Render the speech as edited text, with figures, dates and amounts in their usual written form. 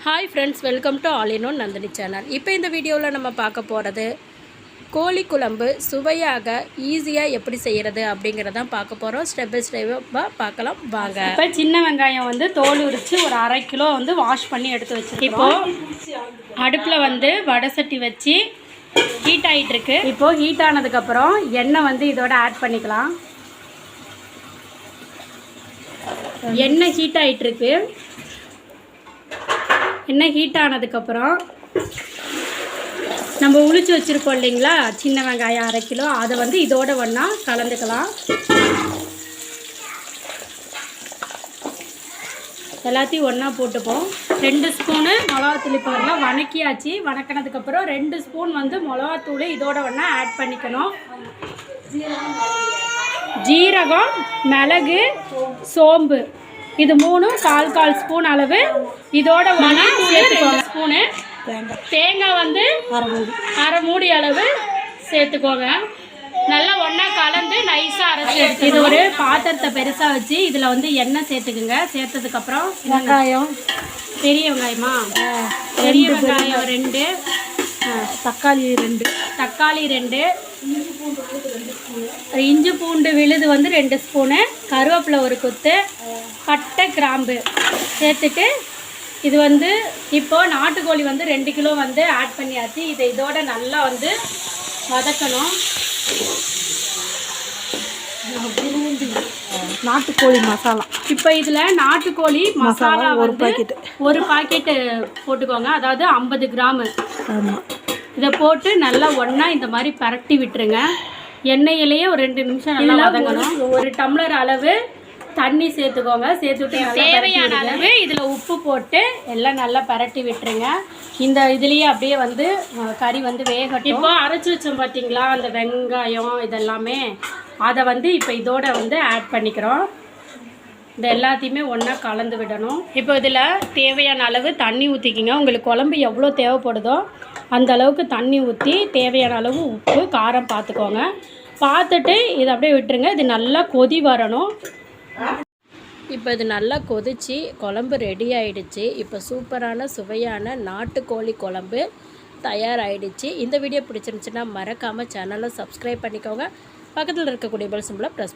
Hi friends, welcome to All in One Nandini channel. இப்போ இந்த வீடியோவில் நம்ம பார்க்க போகிறது கோழி குழம்பு சுவையாக ஈஸியாக எப்படி செய்கிறது அப்படிங்கிறத பார்க்க போகிறோம். ஸ்டெப் பை ஸ்டெப்பாக பார்க்கலாம் வாங்க. இப்போ சின்ன வெங்காயம் வந்து தோல் உரித்து ஒரு 1/2 கிலோ வந்து வாஷ் பண்ணி எடுத்து வச்சுருக்கோம். இப்போது அடுப்பில் வந்து வடை சட்டி வச்சு ஹீட் ஆகிட்டுருக்கு. இப்போது ஹீட் ஆனதுக்கப்புறம் எண்ணெய் வந்து இதோட ஆட் பண்ணிக்கலாம். எண்ணெய் ஹீட் ஆகிட்டுருக்கு. எண்ணெய் ஹீட் ஆனதுக்கப்புறம் நம்ம உளிச்சு வச்சுருக்கோம் இல்லைங்களா சின்ன வெங்காயம் 1/2 கிலோ, அதை வந்து இதோட ஒன்றா கலந்துக்கலாம். எல்லாத்தையும் ஒன்றா போட்டுப்போம். 2 ஸ்பூனு மிளகாத்தூள் இப்போ எல்லாம் வணக்கியாச்சு. வணக்கினதுக்கப்புறம் 2 ஸ்பூன் வந்து மிளகாத்தூள் இதோட ஒன்றா ஆட் பண்ணிக்கணும். ஜீரகம், மிளகு, சோம்பு இது 3 1/4 ஸ்பூன் அளவு இதோட ஒன்றா சேர்த்துக்கோங்க. ஸ்பூனு தேங்காய் வந்து அரை மூடி அளவு சேர்த்துக்கோங்க. நல்லா ஒன்றா கலந்து நைஸாக அரைச்சி எடுத்து இது ஒரு பாத்திரத்தை பெருசாக வச்சு இதில் வந்து எண்ணெய் சேர்த்துக்குங்க. சேர்த்ததுக்கப்புறம் வெங்காயம், பெரிய வெங்காயமா, பெரிய வெங்காயம் 2, தக்காளி 2, இஞ்சி பூண்டு விழுது வந்து 2 ஸ்பூனு, கருவேப்பிலை ஒரு கொத்து, பட்டை கிராம்பு சேர்த்துட்டு இது வந்து இப்போது நாட்டுக்கோழி வந்து 2 கிலோ வந்து ஆட் பண்ணியாச்சு. இதை இதோட நல்லா வந்து வதக்கணும். நாட்டுக்கோழி மசாலா இப்போ இதில் நாட்டுக்கோழி மசாலா ஒரு பாக்கெட்டு போட்டுக்கோங்க. அதாவது 50 கிராமு. ஆமாம், இதை போட்டு நல்லா ஒன்றா இந்த மாதிரி பரட்டி விட்டுருங்க. எண்ணெயிலேயே ஒரு 2 நிமிஷம் நல்லா வதங்கணும். 1 டம்ளர் அளவு தண்ணி சேர்த்துக்கோங்க. சேர்த்துட்டு தேவையான அளவு இதில் உப்பு போட்டு எல்லாம் நல்லா பரட்டி விட்டுருங்க. இந்த இதுலேயே அப்படியே வந்து கறி வந்து வேகட்டும். இப்போ அரைச்சி வச்சோம் பார்த்தீங்களா அந்த வெங்காயம் இதெல்லாமே, அதை வந்து இப்போ இதோட வந்து ஆட் பண்ணிக்கிறோம். இந்த எல்லாத்தையுமே ஒன்றா கலந்து விடணும். இப்போ இதில் தேவையான அளவு தண்ணி ஊற்றிக்கிங்க. உங்களுக்கு குழம்பு எவ்வளோ தேவைப்படுதோ அந்த அளவுக்கு தண்ணி ஊற்றி தேவையான அளவு உப்பு காரம் பார்த்துக்கோங்க. பார்த்துட்டு இதை அப்படியே விட்டுருங்க. இது நல்லா கொதி வரணும். இப்போ இது நல்லா கொதிச்சு குழம்பு ரெடி ஆகிடுச்சு. இப்போ சூப்பரான சுவையான நாட்டுக்கோழி குழம்பு தயாராகிடுச்சு. இந்த வீடியோ பிடிச்சிருந்துச்சுன்னா மறக்காமல் சேனலை சப்ஸ்கிரைப் பண்ணிக்கோங்க. பக்கத்தில் இருக்கக்கூடிய பெல் சிம்பலை ப்ரெஸ்